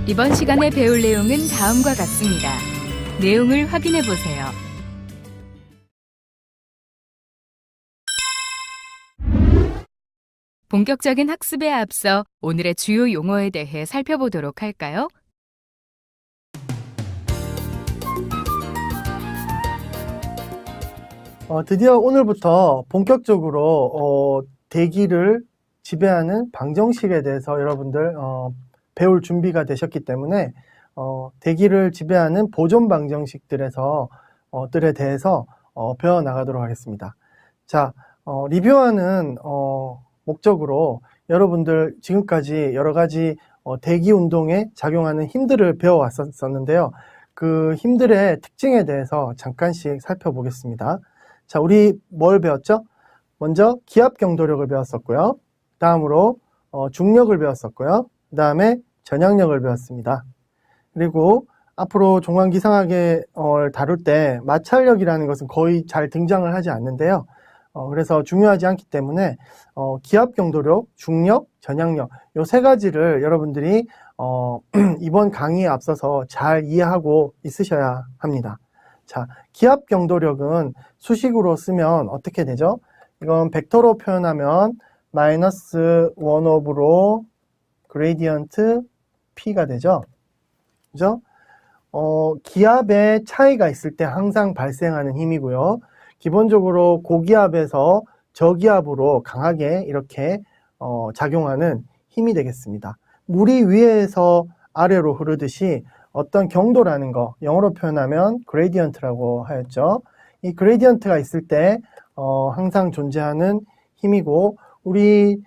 이번 시간에 배울 내용은 다음과 같습니다. 내용을 확인해 보세요. 본격적인 학습에 앞서 오늘의 주요 용어에 대해 살펴보도록 할까요? 드디어 오늘부터 본격적으로 대기를 지배하는 방정식에 대해서 여러분들 배울 준비가 되셨기 때문에 대기를 지배하는 보존 방정식들에서 들에 대해서 배워나가도록 하겠습니다. 자, 리뷰하는 목적으로 여러분들 지금까지 여러 가지 대기 운동에 작용하는 힘들을 배워왔었는데요. 그 힘들의 특징에 대해서 잠깐씩 살펴보겠습니다. 자, 우리 뭘 배웠죠? 먼저 기압 경도력을 배웠었고요. 다음으로 중력을 배웠었고요. 그 다음에 전향력을 배웠습니다. 그리고 앞으로 종합기상학을 다룰 때 마찰력이라는 것은 거의 잘 등장을 하지 않는데요. 그래서 중요하지 않기 때문에 기압 경도력, 중력, 전향력 이 세 가지를 여러분들이 이번 강의에 앞서서 잘 이해하고 있으셔야 합니다. 자, 기압 경도력은 수식으로 쓰면 어떻게 되죠? 이건 벡터로 표현하면 마이너스 1/로 그레디언트 P가 되죠. 그죠? 기압의 차이가 있을 때 항상 발생하는 힘이고요. 기본적으로 고기압에서 저기압으로 강하게 이렇게 작용하는 힘이 되겠습니다. 물이 위에서 아래로 흐르듯이 어떤 경도라는 거, 영어로 표현하면 그레디언트라고 하였죠. 이 그레디언트가 있을 때 항상 존재하는 힘이고, 우리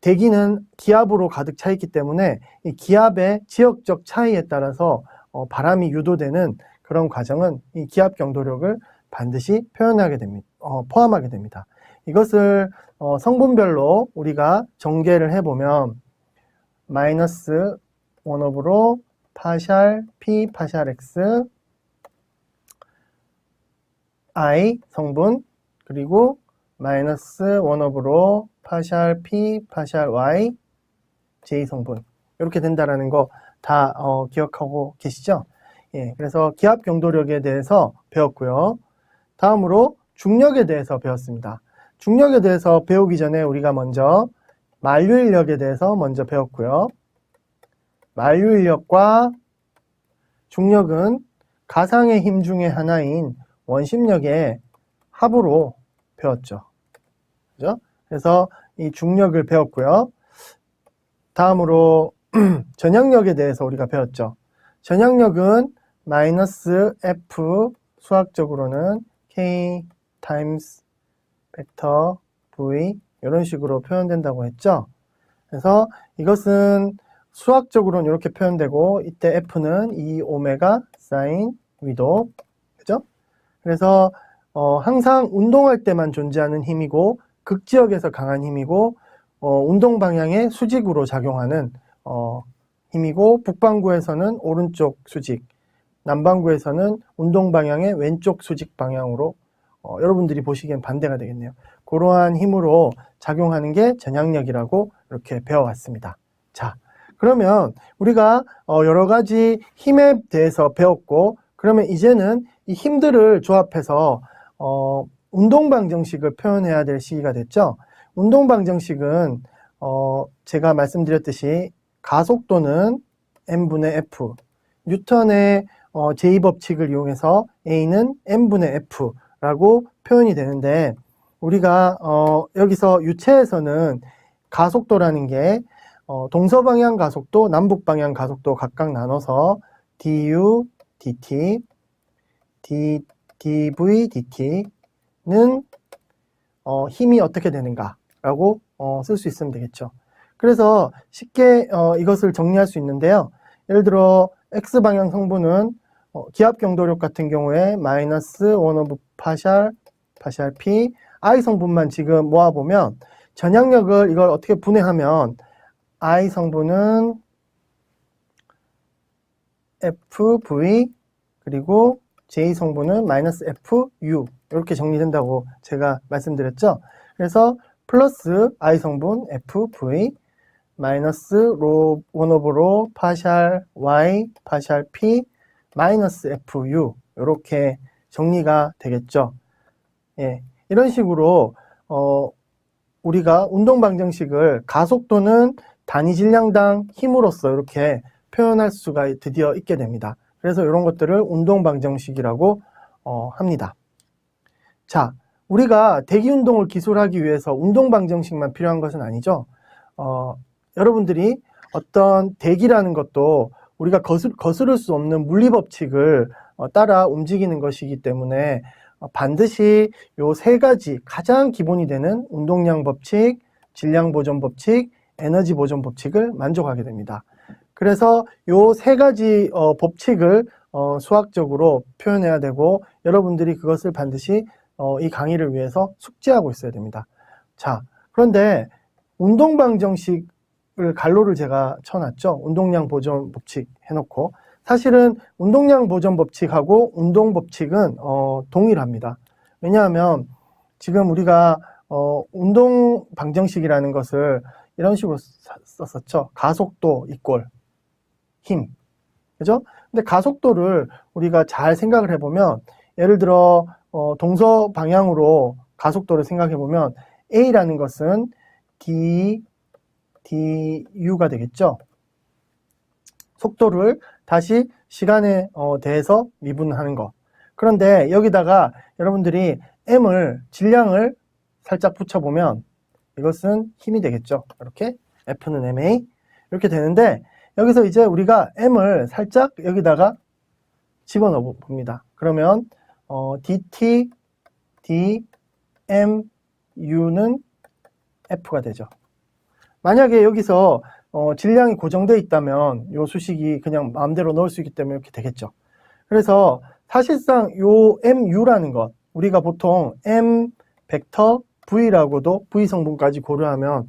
대기는 기압으로 가득 차 있기 때문에 이 기압의 지역적 차이에 따라서 바람이 유도되는 그런 과정은 이 기압 경도력을 반드시 표현하게 됩니다. 포함하게 됩니다. 이것을 성분별로 우리가 전개를 해보면 마이너스 1/로 파샬 P 파샬 X I 성분, 그리고 마이너스 1/로 파샬 P 파샬 Y J 성분, 이렇게 된다라는 거 다 기억하고 계시죠? 예, 그래서 기압 경도력에 대해서 배웠고요. 다음으로 중력에 대해서 배웠습니다. 중력에 대해서 배우기 전에 우리가 먼저 만류인력에 대해서 먼저 배웠고요. 만류인력과 중력은 가상의 힘 중에 하나인 원심력의 합으로 배웠죠. 그죠? 그래서 이 중력을 배웠고요. 다음으로 전향력에 대해서 우리가 배웠죠. 전향력은 마이너스 F, 수학적으로는 K 타임스 벡터 V 이런 식으로 표현된다고 했죠. 그래서 이것은 수학적으로는 이렇게 표현되고, 이때 F는 2오메가 사인 위도, 그죠? 그래서 항상 운동할 때만 존재하는 힘이고, 극지역에서 강한 힘이고, 운동 방향의 수직으로 작용하는 힘이고, 북반구에서는 오른쪽 수직, 남반구에서는 운동 방향의 왼쪽 수직 방향으로 여러분들이 보시기엔 반대가 되겠네요. 그러한 힘으로 작용하는 게 전향력이라고 이렇게 배워왔습니다. 자, 그러면 우리가 여러 가지 힘에 대해서 배웠고, 그러면 이제는 이 힘들을 조합해서 운동 방정식을 표현해야 될 시기가 됐죠. 운동 방정식은 제가 말씀드렸듯이 가속도는 m분의 f, 뉴턴의 제2법칙을 이용해서 A는 m분의 F라고 표현이 되는데, 우리가 여기서 유체에서는 가속도라는 게 동서방향 가속도, 남북방향 가속도 각각 나눠서 du, dt, dv, dt는 힘이 어떻게 되는가라고 쓸 수 있으면 되겠죠. 그래서 쉽게 이것을 정리할 수 있는데요. 예를 들어 X방향 성분은 기압 경도력 같은 경우에 마이너스 1/, 파샬 P, I 성분만 지금 모아보면, 전향력을 이걸 어떻게 분해하면 I 성분은 FV, 그리고 J 성분은 마이너스 FU, 이렇게 정리된다고 제가 말씀드렸죠. 그래서 플러스 I 성분 FV, 마이너스 로 1 오버 로 파샬 y 파샬 p 마이너스 fu 이렇게 정리가 되겠죠. 예, 이런 식으로 우리가 운동 방정식을 가속도는 단위 질량당 힘으로써 이렇게 표현할 수가 드디어 있게 됩니다. 그래서 이런 것들을 운동 방정식이라고 합니다. 자, 우리가 대기 운동을 기술하기 위해서 운동 방정식만 필요한 것은 아니죠. 여러분들이 어떤 대기라는 것도 우리가 거스를 수 없는 물리 법칙을 따라 움직이는 것이기 때문에 반드시 요 세 가지 가장 기본이 되는 운동량 법칙, 질량 보존 법칙, 에너지 보존 법칙을 만족하게 됩니다. 그래서 요 세 가지 법칙을 수학적으로 표현해야 되고 여러분들이 그것을 반드시 이 강의를 위해서 숙지하고 있어야 됩니다. 자, 그런데 운동 방정식을 갈로를 제가 쳐놨죠. 운동량 보존 법칙 해놓고 사실은 운동량 보존 법칙하고 운동 법칙은 동일합니다. 왜냐하면 지금 우리가 운동 방정식이라는 것을 이런 식으로 썼었죠. 가속도 이꼴 힘. 그죠? 근데 가속도를 우리가 잘 생각을 해보면 예를 들어 동서 방향으로 가속도를 생각해 보면 A라는 것은 du가 되겠죠. 속도를 다시 시간에 대해서 미분하는 것. 그런데 여기다가 여러분들이 M을 질량을 살짝 붙여보면 이것은 힘이 되겠죠. 이렇게 F는 MA 이렇게 되는데 여기서 이제 우리가 M을 살짝 여기다가 집어넣어 봅니다. 그러면 dt, dm, u는 F가 되죠. 만약에 여기서 질량이 고정되어 있다면 이 수식이 그냥 마음대로 넣을 수 있기 때문에 이렇게 되겠죠. 그래서 사실상 이 mu라는 것, 우리가 보통 m 벡터 v라고도 v 성분까지 고려하면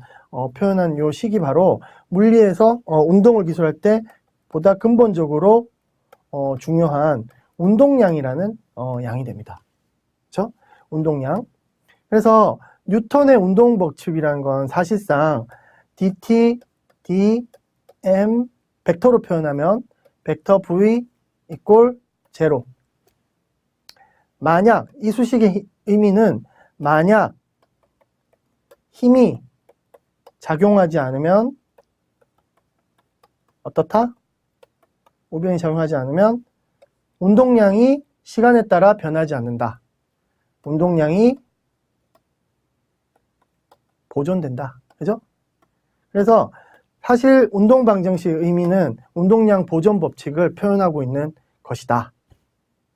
표현한 이 식이 바로 물리에서 운동을 기술할 때 보다 근본적으로 중요한 운동량이라는 양이 됩니다. 그렇죠? 운동량. 그래서 뉴턴의 운동 법칙이라는 건 사실상 dt, dm 벡터로 표현하면 벡터 v 이꼴 제로. 만약 이 수식의 의미는 만약 힘이 작용하지 않으면 어떻다? 우변이 작용하지 않으면 운동량이 시간에 따라 변하지 않는다. 운동량이 보존된다. 그죠? 그래서 사실 운동 방정식의 의미는 운동량 보존 법칙을 표현하고 있는 것이다.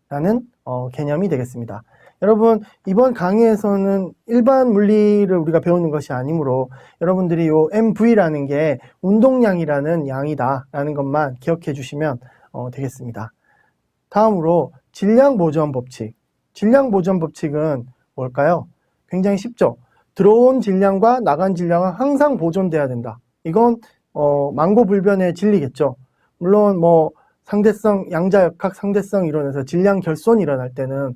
라는 개념이 되겠습니다. 여러분, 이번 강의에서는 일반 물리를 우리가 배우는 것이 아니므로 여러분들이 이 MV라는 게 운동량이라는 양이다 라는 것만 기억해 주시면 되겠습니다. 다음으로 질량 보존 법칙. 질량 보존 법칙은 뭘까요? 굉장히 쉽죠. 들어온 질량과 나간 질량은 항상 보존돼야 된다. 이건 만고불변의 진리겠죠. 물론 뭐 상대성, 양자역학 상대성 이론에서 질량 결손이 일어날 때는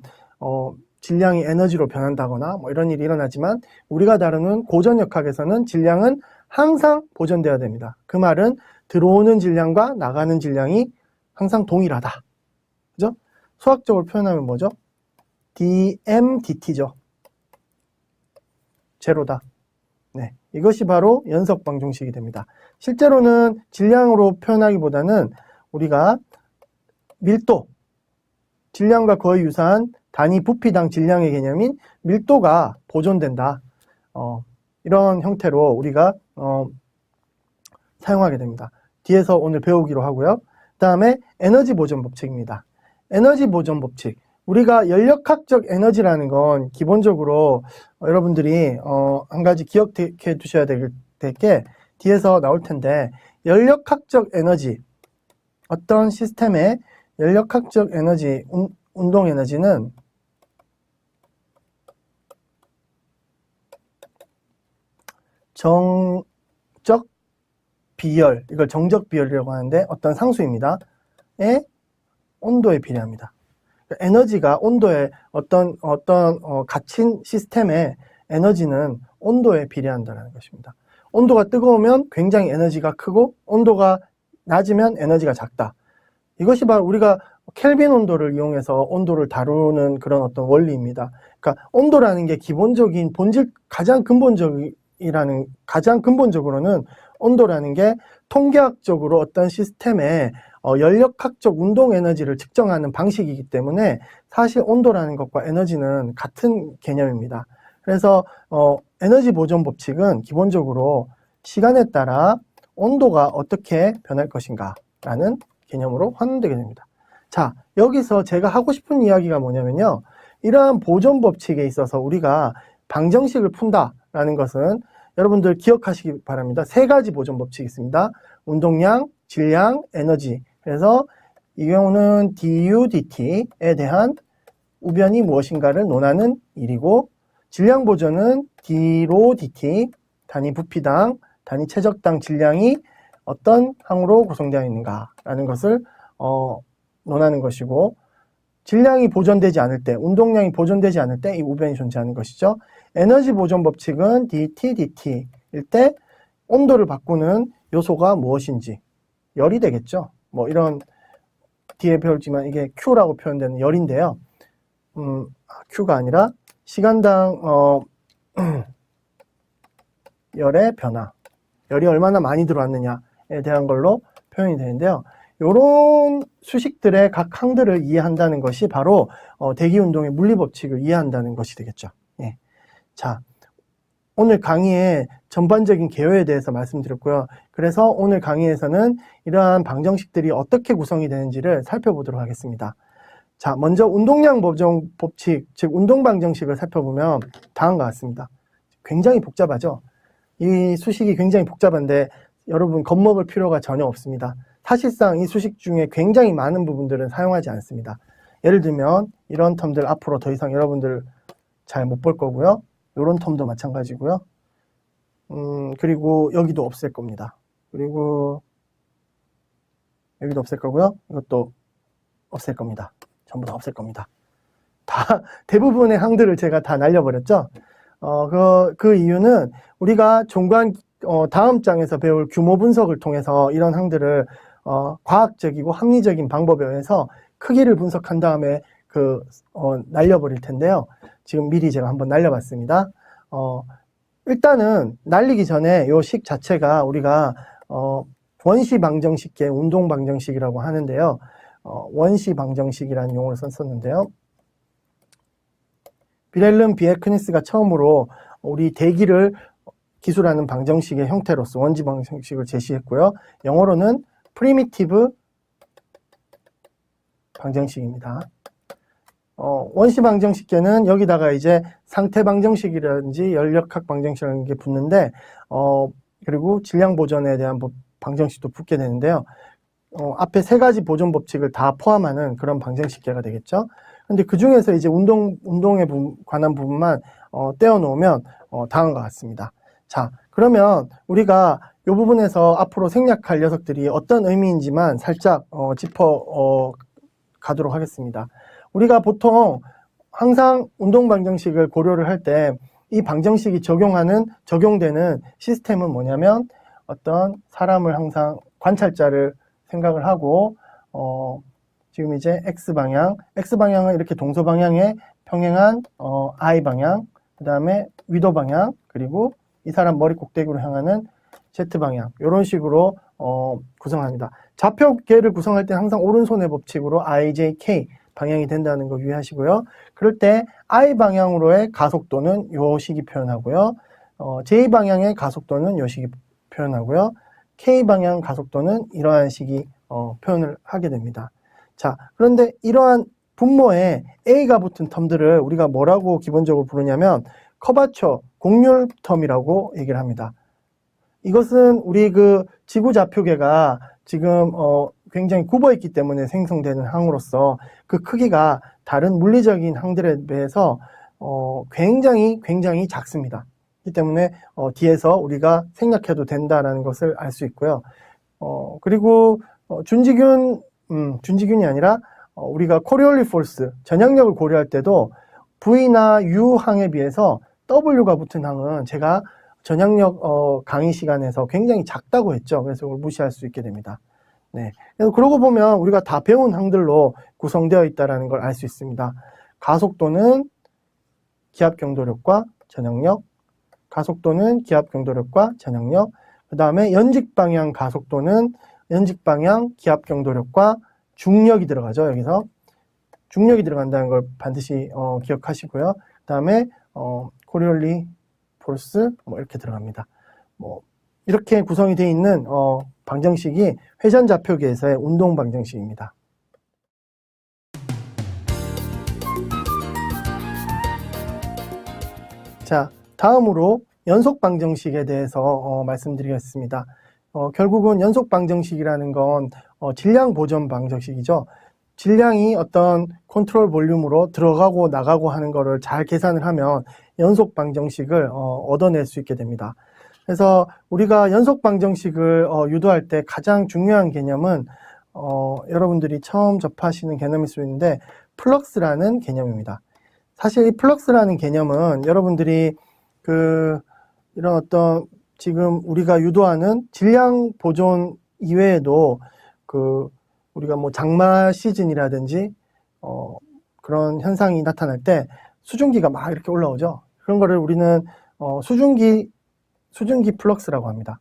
질량이 에너지로 변한다거나 뭐 이런 일이 일어나지만 우리가 다루는 고전역학에서는 질량은 항상 보존돼야 됩니다. 그 말은 들어오는 질량과 나가는 질량이 항상 동일하다. 그죠? 수학적으로 표현하면 뭐죠? dmdt죠. 제로다. 네, 이것이 바로 연석 방정식이 됩니다. 실제로는 질량으로 표현하기보다는 우리가 밀도, 질량과 거의 유사한 단위 부피당 질량의 개념인 밀도가 보존된다. 이런 형태로 우리가 사용하게 됩니다. 뒤에서 오늘 배우기로 하고요. 그 다음에 에너지 보존 법칙입니다. 에너지 보존 법칙. 우리가 연력학적 에너지라는 건 기본적으로 여러분들이 한 가지 기억해 두셔야 될 게 뒤에서 나올 텐데 연력학적 에너지, 어떤 시스템의 연력학적 에너지, 운동 에너지는 정적 비열, 이걸 정적 비열이라고 하는데 어떤 상수입니다. 의 온도에 비례합니다. 에너지가 온도에 어떤 갇힌 시스템의 에너지는 온도에 비례한다는 것입니다. 온도가 뜨거우면 굉장히 에너지가 크고 온도가 낮으면 에너지가 작다. 이것이 바로 우리가 켈빈 온도를 이용해서 온도를 다루는 그런 어떤 원리입니다. 그러니까 온도라는 게 기본적인 본질, 가장 근본적으로는 온도라는 게 통계학적으로 어떤 시스템의 연력학적 운동 에너지를 측정하는 방식이기 때문에 사실 온도라는 것과 에너지는 같은 개념입니다. 그래서 에너지 보존 법칙은 기본적으로 시간에 따라 온도가 어떻게 변할 것인가 라는 개념으로 환원되게 됩니다. 자, 여기서 제가 하고 싶은 이야기가 뭐냐면요. 이러한 보존 법칙에 있어서 우리가 방정식을 푼다라는 것은 여러분들 기억하시기 바랍니다. 세 가지 보존 법칙이 있습니다. 운동량, 질량, 에너지. 그래서 이 경우는 du, dt에 대한 우변이 무엇인가를 논하는 일이고, 질량 보존은 d로 dt, 단위 부피당, 단위 최적당 질량이 어떤 항으로 구성되어 있는가라는 것을 논하는 것이고, 질량이 보존되지 않을 때, 운동량이 보존되지 않을 때 이 우변이 존재하는 것이죠. 에너지 보존 법칙은 dt, dt일 때 온도를 바꾸는 요소가 무엇인지, 열이 되겠죠. 뭐 이런 뒤에 배울지만 이게 Q라고 표현되는 열인데요. Q가 아니라 시간당 열의 변화, 열이 얼마나 많이 들어왔느냐에 대한 걸로 표현이 되는데요. 이런 수식들의 각 항들을 이해한다는 것이 바로 대기운동의 물리법칙을 이해한다는 것이 되겠죠. 예. 자, 오늘 강의의 전반적인 개요에 대해서 말씀드렸고요. 그래서 오늘 강의에서는 이러한 방정식들이 어떻게 구성이 되는지를 살펴보도록 하겠습니다. 자, 먼저 운동량 보존 법칙, 즉 운동 방정식을 살펴보면 다음과 같습니다. 굉장히 복잡하죠. 이 수식이 굉장히 복잡한데 여러분 겁먹을 필요가 전혀 없습니다. 사실상 이 수식 중에 굉장히 많은 부분들은 사용하지 않습니다. 예를 들면 이런 텀들 앞으로 더 이상 여러분들 잘 못 볼 거고요. 이런 텀도 마찬가지고요. 그리고 여기도 없앨 겁니다. 그리고 여기도 없앨 거고요. 이것도 없앨 겁니다. 전부 다 없앨 겁니다. 대부분의 항들을 제가 다 날려버렸죠. 그 이유는 우리가 다음 장에서 배울 규모 분석을 통해서 이런 항들을 과학적이고 합리적인 방법에 의해서 크기를 분석한 다음에 날려버릴 텐데요. 지금 미리 제가 한번 날려봤습니다. 일단은 날리기 전에 이 식 자체가 우리가 원시 방정식계 운동 방정식이라고 하는데요. 원시 방정식이라는 용어를 썼었는데요. 빌헬름 비에크니스가 처음으로 우리 대기를 기술하는 방정식의 형태로서 원시 방정식을 제시했고요. 영어로는 프리미티브 방정식입니다. 원시 방정식계는 여기다가 이제 상태 방정식이라든지 연력학 방정식이라는 게 붙는데, 그리고 질량 보존에 대한 방정식도 붙게 되는데요. 앞에 세 가지 보존 법칙을 다 포함하는 그런 방정식계가 되겠죠. 근데 그 중에서 이제 운동에 관한 부분만 떼어놓으면 다음과 같습니다. 자, 그러면 우리가 이 부분에서 앞으로 생략할 녀석들이 어떤 의미인지만 살짝 짚어 가도록 하겠습니다. 우리가 보통 항상 운동 방정식을 고려를 할 때 이 방정식이 적용되는 시스템은 뭐냐면 어떤 사람을 항상 관찰자를 생각을 하고 지금 이제 X방향은 이렇게 동서방향에 평행한 I방향, 그 다음에 위도 방향, 그리고 이 사람 머리 꼭대기로 향하는 Z방향, 이런 식으로 구성합니다. 좌표계를 구성할 때 항상 오른손의 법칙으로 IJK 방향이 된다는 거 유의하시고요. 그럴 때 I방향으로의 가속도는 요 식이 표현하고요. J방향의 가속도는 요 식이 표현하고요. K방향 가속도는 이러한 식이 표현을 하게 됩니다. 자, 그런데 이러한 분모에 A가 붙은 텀들을 우리가 뭐라고 기본적으로 부르냐면 커바처, 곡률 텀이라고 얘기를 합니다. 이것은 우리 지구 좌표계가 지금 굉장히 굽어있기 때문에 생성되는 항으로서 그 크기가 다른 물리적인 항들에 비해서 굉장히 작습니다. 그렇기 때문에 뒤에서 우리가 생략해도 된다라는 것을 알 수 있고요. 그리고 준지균이 아니라 우리가 코리올리 포스, 전향력을 고려할 때도 V나 U 항에 비해서 W가 붙은 항은 제가 전향력 강의 시간에서 굉장히 작다고 했죠. 그래서 이걸 무시할 수 있게 됩니다. 네. 그래서 그러고 보면 우리가 다 배운 항들로 구성되어 있다는 걸 알 수 있습니다. 가속도는 기압 경도력과 전향력, 가속도는 기압 경도력과 전향력, 그 다음에 연직 방향 가속도는 연직 방향 기압 경도력과 중력이 들어가죠. 여기서 중력이 들어간다는 걸 반드시 기억하시고요. 그 다음에 코리올리 포스 뭐 이렇게 들어갑니다. 뭐 이렇게 구성이 되어 있는 방정식이 회전 좌표계에서의 운동 방정식입니다. 자, 다음으로 연속 방정식에 대해서 말씀드리겠습니다. 결국은 연속 방정식이라는 건 질량 보존 방정식이죠. 질량이 어떤 컨트롤 볼륨으로 들어가고 나가고 하는 거를 잘 계산을 하면 연속 방정식을 얻어낼 수 있게 됩니다. 그래서 우리가 연속 방정식을 유도할 때 가장 중요한 개념은 여러분들이 처음 접하시는 개념일 수 있는데 플럭스라는 개념입니다. 사실 이 플럭스라는 개념은 여러분들이 이런 어떤 지금 우리가 유도하는 질량 보존 이외에도 우리가 뭐 장마 시즌이라든지 그런 현상이 나타날 때 수증기가 막 이렇게 올라오죠. 그런 거를 우리는 수증기 플럭스라고 합니다.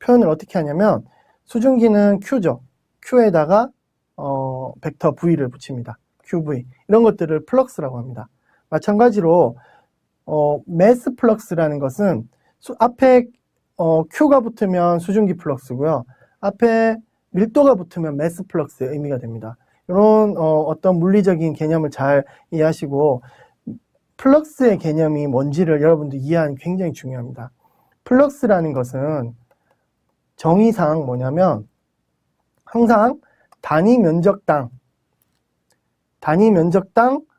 표현을 어떻게 하냐면 수증기는 Q죠. Q에다가 벡터 V를 붙입니다. QV. 이런 것들을 플럭스라고 합니다. 마찬가지로 매스 플럭스라는 것은 앞에 Q가 붙으면 수증기 플럭스고요. 앞에 밀도가 붙으면 매스 플럭스의 의미가 됩니다. 이런 어떤 물리적인 개념을 잘 이해하시고 플럭스의 개념이 뭔지를 여러분들 이해하는 게 굉장히 중요합니다. 플럭스라는 것은 정의상 뭐냐면 항상 단위 면적당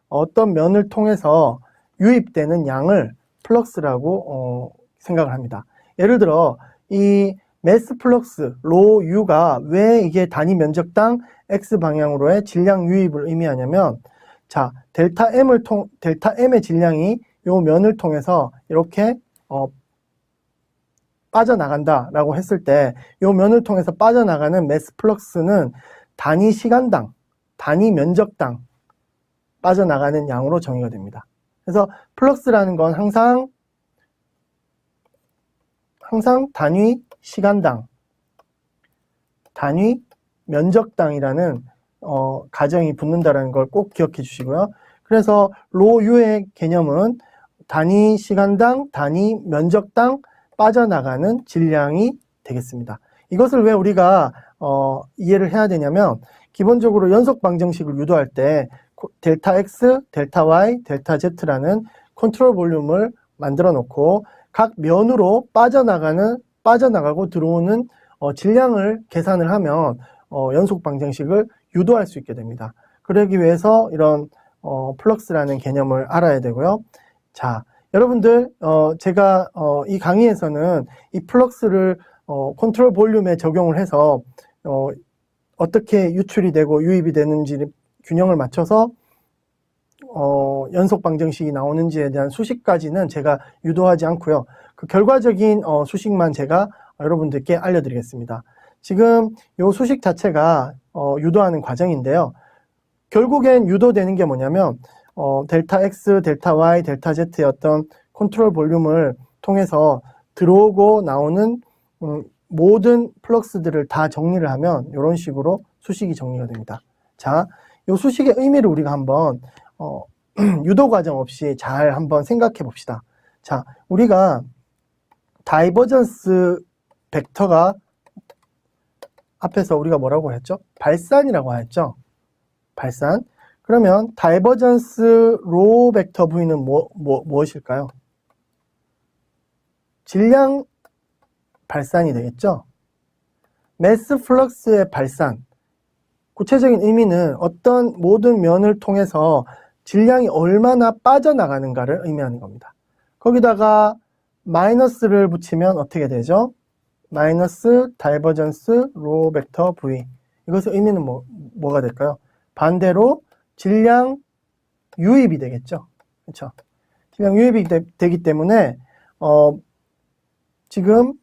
어떤 면을 통해서 유입되는 양을 플럭스라고 생각을 합니다. 예를 들어 이 매스 플럭스 로 U가 왜 이게 단위 면적당 X 방향으로의 질량 유입을 의미하냐면 자 델타 M의 질량이 요 면을 통해서 이렇게 빠져나간다라고 했을 때 요 면을 통해서 빠져나가는 매스 플럭스는 단위 시간당, 단위 면적당 빠져나가는 양으로 정의가 됩니다. 그래서 플럭스라는 건 항상 단위 시간당, 단위 면적당이라는 가정이 붙는다는 걸 꼭 기억해 주시고요. 그래서 로 U의 개념은 단위 시간당, 단위 면적당 빠져나가는 질량이 되겠습니다. 이것을 왜 우리가 이해를 해야 되냐면 기본적으로 연속 방정식을 유도할 때 델타 X, 델타 Y, 델타 Z라는 컨트롤 볼륨을 만들어 놓고 각 면으로 빠져나가고 들어오는 질량을 계산을 하면 연속 방정식을 유도할 수 있게 됩니다. 그러기 위해서 이런 플럭스라는 개념을 알아야 되고요. 자, 여러분들 제가 이 강의에서는 이 플럭스를 컨트롤 볼륨에 적용을 해서 어떻게 유출이 되고 유입이 되는지 균형을 맞춰서 연속 방정식이 나오는지에 대한 수식까지는 제가 유도하지 않고요. 그 결과적인 수식만 제가 여러분들께 알려드리겠습니다. 지금 이 수식 자체가 유도하는 과정인데요. 결국엔 유도되는 게 뭐냐면 델타 X, 델타 Y, 델타 Z의 어떤 컨트롤 볼륨을 통해서 들어오고 나오는 모든 플럭스들을 다 정리를 하면 이런 식으로 수식이 정리가 됩니다. 자, 이 수식의 의미를 우리가 한번 유도 과정 없이 잘 한번 생각해 봅시다. 자, 우리가 다이버전스 벡터가 앞에서 우리가 뭐라고 했죠? 발산이라고 했죠? 발산. 그러면 다이버전스 로 벡터 V는 무엇일까요? 질량 발산이 되겠죠? 매스 플럭스의 발산. 구체적인 의미는 어떤 모든 면을 통해서 질량이 얼마나 빠져나가는가를 의미하는 겁니다. 거기다가 마이너스를 붙이면 어떻게 되죠? 마이너스 다이버전스 로 벡터 V. 이것의 의미는 뭐가 될까요? 반대로 질량 유입이 되겠죠. 그렇죠? 질량 유입이 되기 때문에 지금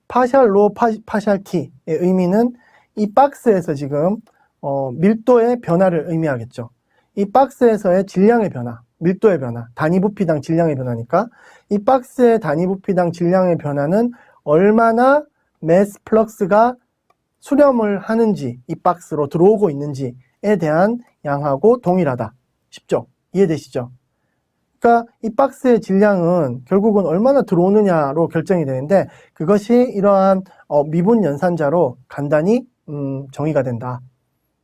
파샬 로, 파샬 t의 의미는 이 박스에서 지금 밀도의 변화를 의미하겠죠. 이 박스에서의 질량의 변화, 밀도의 변화, 단위 부피당 질량의 변화니까 이 박스의 단위 부피당 질량의 변화는 얼마나 매스 플럭스가 수렴을 하는지, 이 박스로 들어오고 있는지에 대한 양하고 동일하다. 쉽죠? 이해되시죠? 그러니까 이 박스의 질량은 결국은 얼마나 들어오느냐로 결정이 되는데 그것이 이러한 미분 연산자로 간단히 정의가 된다.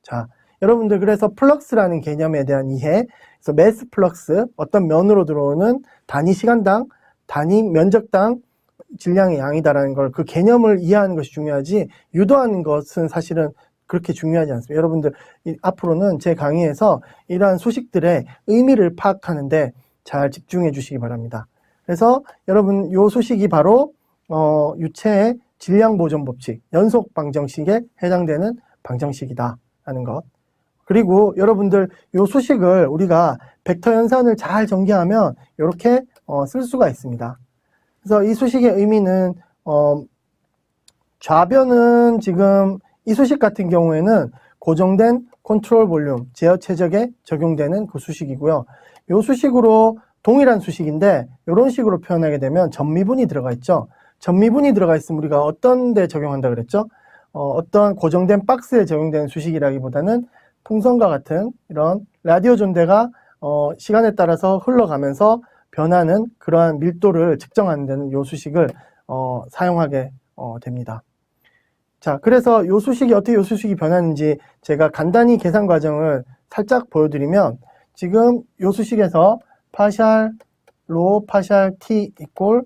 자, 여러분들 그래서 플럭스라는 개념에 대한 이해, 그래서 매스 플럭스, 어떤 면으로 들어오는 단위 시간당, 단위 면적당 질량의 양이다라는 걸 그 개념을 이해하는 것이 중요하지 유도하는 것은 사실은 그렇게 중요하지 않습니다. 여러분들 앞으로는 제 강의에서 이러한 소식들의 의미를 파악하는데 잘 집중해 주시기 바랍니다. 그래서 여러분 이 소식이 바로 유체의 질량 보존 법칙, 연속 방정식에 해당되는 방정식이다 하는 것. 그리고 여러분들 이 소식을 우리가 벡터 연산을 잘 전개하면 이렇게 쓸 수가 있습니다. 그래서 이 소식의 의미는 좌변은 지금 이 소식 같은 경우에는 고정된 컨트롤 볼륨, 제어 최적에 적용되는 그 수식이고요. 이 수식으로 동일한 수식인데 이런 식으로 표현하게 되면 전미분이 들어가 있죠. 전미분이 들어가 있으면 우리가 어떤 데 적용한다 그랬죠? 어떤 고정된 박스에 적용되는 수식이라기보다는 풍선과 같은 이런 라디오 존대가 시간에 따라서 흘러가면서 변하는 그러한 밀도를 측정하는 데는 이 수식을 사용하게 됩니다. 자, 그래서 이 수식이 어떻게 이 수식이 변하는지 제가 간단히 계산 과정을 살짝 보여드리면 지금 이 수식에서 파샬 로 파샬 t 이꼴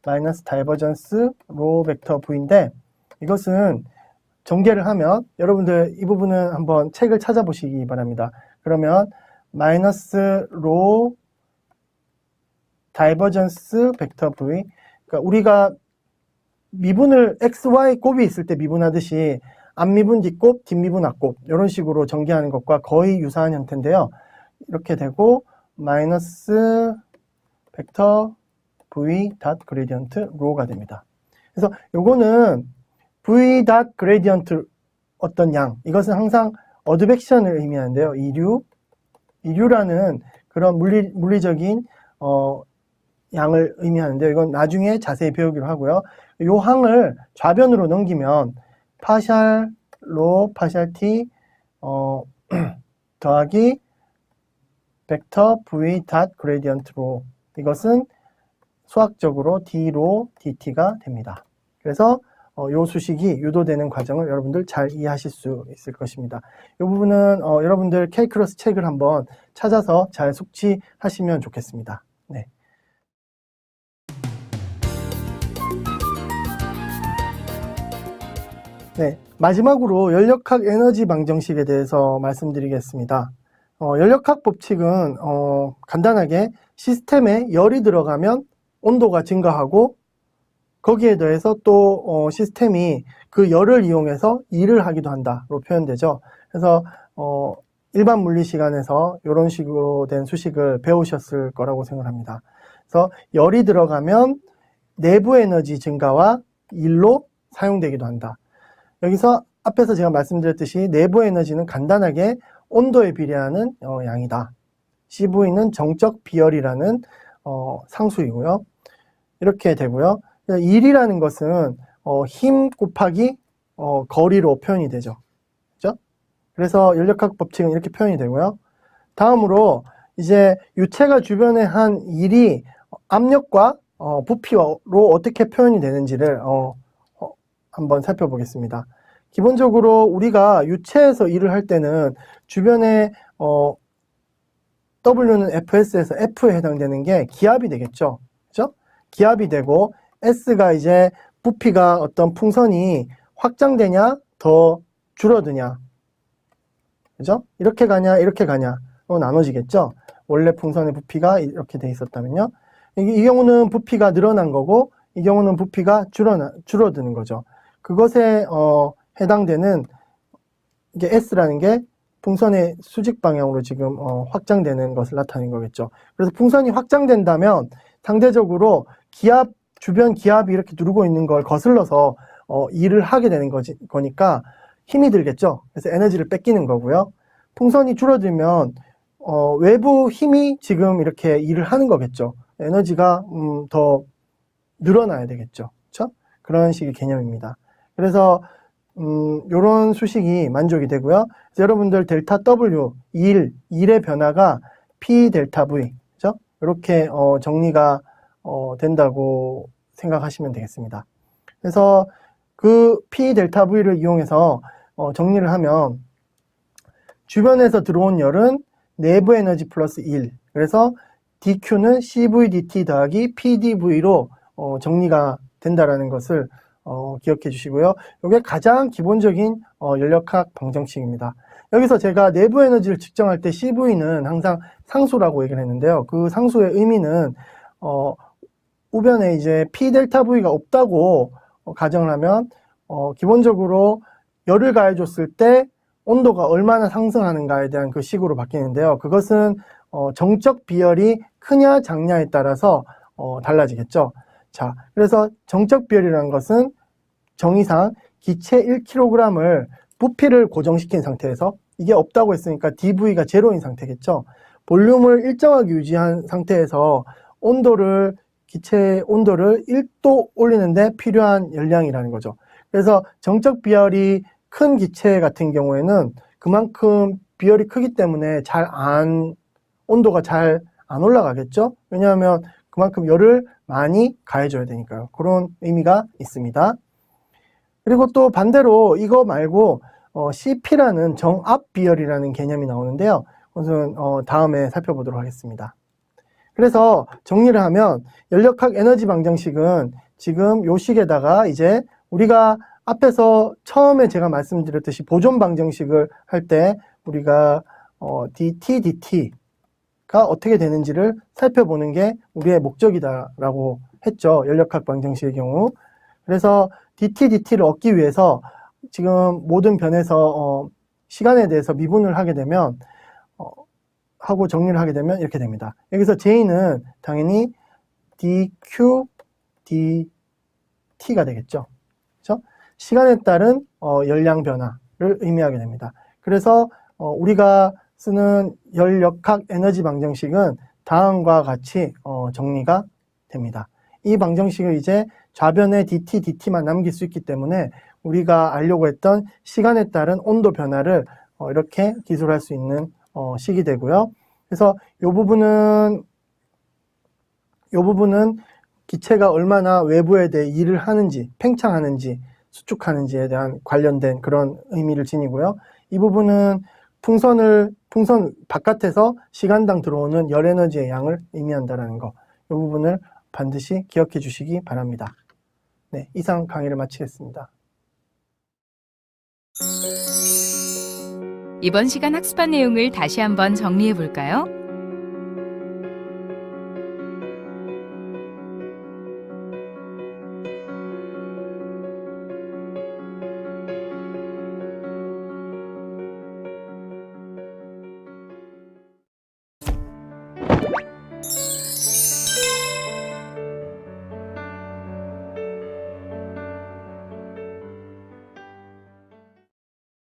마이너스 다이버전스 로 벡터 v인데 이것은 전개를 하면 여러분들 이 부분은 한번 책을 찾아보시기 바랍니다. 그러면 마이너스 로 다이버전스 벡터 v, 그러니까 우리가 미분을 xy 곱이 있을 때 미분하듯이 앞미분 뒷곱, 뒷미분 앞곱 이런 식으로 전개하는 것과 거의 유사한 형태인데요. 이렇게 되고 마이너스 벡터 v 닷 그레디언트 로가 됩니다. 그래서 요거는 v 닷 그레디언트 어떤 양, 이것은 항상 어드벡션을 의미하는데요. 이류라는 그런 물리적인 양을 의미하는데요. 이건 나중에 자세히 배우기로 하고요. 요 항을 좌변으로 넘기면 파샬 로 파샬 t 더하기 벡터 v 닷 그레디언트 로, 이것은 수학적으로 d로 dt가 됩니다. 그래서 요 수식이 유도되는 과정을 여러분들 잘 이해하실 수 있을 것입니다. 이 부분은 여러분들 K크로스 책을 한번 찾아서 잘 숙지하시면 좋겠습니다. 네. 네, 마지막으로 연력학 에너지 방정식에 대해서 말씀드리겠습니다. 연력학 법칙은 간단하게 시스템에 열이 들어가면 온도가 증가하고 거기에 더해서 또 시스템이 그 열을 이용해서 일을 하기도 한다로 표현되죠. 그래서 일반 물리 시간에서 이런 식으로 된 수식을 배우셨을 거라고 생각합니다. 그래서 열이 들어가면 내부 에너지 증가와 일로 사용되기도 한다. 여기서 앞에서 제가 말씀드렸듯이 내부 에너지는 간단하게 온도에 비례하는 양이다. CV는 정적 비열이라는 상수이고요. 이렇게 되고요. 일이라는 것은 힘 곱하기 거리로 표현이 되죠. 그죠? 그래서 연력학 법칙은 이렇게 표현이 되고요. 다음으로 이제 유체가 주변에 한 일이 압력과 부피로 어떻게 표현이 되는지를 한번 살펴보겠습니다. 기본적으로 우리가 유체에서 일을 할 때는 주변에 W는 FS에서 F에 해당되는 게 기압이 되겠죠. 그죠? 기압이 되고 S가 이제 부피가 어떤 풍선이 확장되냐 더 줄어드냐, 그죠? 이렇게 가냐 이렇게 가냐로 나눠지겠죠. 원래 풍선의 부피가 이렇게 돼 있었다면요. 이 경우는 부피가 늘어난 거고 이 경우는 부피가 줄어드는 거죠. 그것에 해당되는 이게 S라는 게 풍선의 수직 방향으로 지금 확장되는 것을 나타내는 거겠죠. 그래서 풍선이 확장된다면 상대적으로 기압 주변 기압이 이렇게 누르고 있는 걸 거슬러서 일을 하게 되는 거니까 힘이 들겠죠. 그래서 에너지를 뺏기는 거고요. 풍선이 줄어들면 외부 힘이 지금 이렇게 일을 하는 거겠죠. 에너지가 더 늘어나야 되겠죠. 그렇죠? 그런 식의 개념입니다. 그래서 이런 수식이 만족이 되고요. 그래서 여러분들 델타 W, 일의 변화가 P 델타 V, 그죠? 이렇게 정리가 된다고 생각하시면 되겠습니다. 그래서 그 P 델타 V를 이용해서 정리를 하면 주변에서 들어온 열은 내부 에너지 플러스 1. 그래서 dQ는 CV dt 더하기 PdV로 정리가 된다라는 것을 기억해 주시고요. 이게 가장 기본적인 연력학 방정식입니다. 여기서 제가 내부 에너지를 측정할 때 CV는 항상 상수라고 얘기를 했는데요. 그 상수의 의미는 우변에 이제 P 델타 V가 없다고 가정을 하면 기본적으로 열을 가해줬을 때 온도가 얼마나 상승하는가에 대한 그 식으로 바뀌는데요. 그것은 정적 비열이 크냐 작냐에 따라서 달라지겠죠. 자, 그래서 정적 비열이라는 것은 정의상 기체 1kg을 부피를 고정시킨 상태에서 이게 없다고 했으니까 dV가 제로인 상태겠죠. 볼륨을 일정하게 유지한 상태에서 기체 온도를 1도 올리는데 필요한 열량이라는 거죠. 그래서 정적 비열이 큰 기체 같은 경우에는 그만큼 비열이 크기 때문에 온도가 잘 안 올라가겠죠. 왜냐하면 그만큼 열을 많이 가해줘야 되니까요. 그런 의미가 있습니다. 그리고 또 반대로 이거 말고 CP라는 정압 비열이라는 개념이 나오는데요. 우선 다음에 살펴보도록 하겠습니다. 그래서 정리를 하면 연력학 에너지 방정식은 지금 요 식에다가 이제 우리가 앞에서 처음에 제가 말씀드렸듯이 보존 방정식을 할 때 우리가 dt, dt가 어떻게 되는지를 살펴보는 게 우리의 목적이다라고 했죠. 연력학 방정식의 경우. 그래서 dt, dt를 얻기 위해서 지금 모든 변에서 시간에 대해서 미분을 하게 되면 하고 정리를 하게 되면 이렇게 됩니다. 여기서 J는 당연히 dq, dt가 되겠죠. 그렇죠? 시간에 따른 열량 변화를 의미하게 됩니다. 그래서 우리가 쓰는 연력학 에너지 방정식은 다음과 같이 정리가 됩니다. 이 방정식을 이제 좌변에 dt, dt만 남길 수 있기 때문에 우리가 알려고 했던 시간에 따른 온도 변화를 이렇게 기술할 수 있는 식이 되고요. 그래서 이 부분은 기체가 얼마나 외부에 대해 일을 하는지, 팽창하는지, 수축하는지에 대한 관련된 그런 의미를 지니고요. 이 부분은 풍선 바깥에서 시간당 들어오는 열 에너지의 양을 의미한다는 거. 이 부분을 반드시 기억해 주시기 바랍니다. 네, 이상 강의를 마치겠습니다. 이번 시간 학습한 내용을 다시 한번 정리해 볼까요?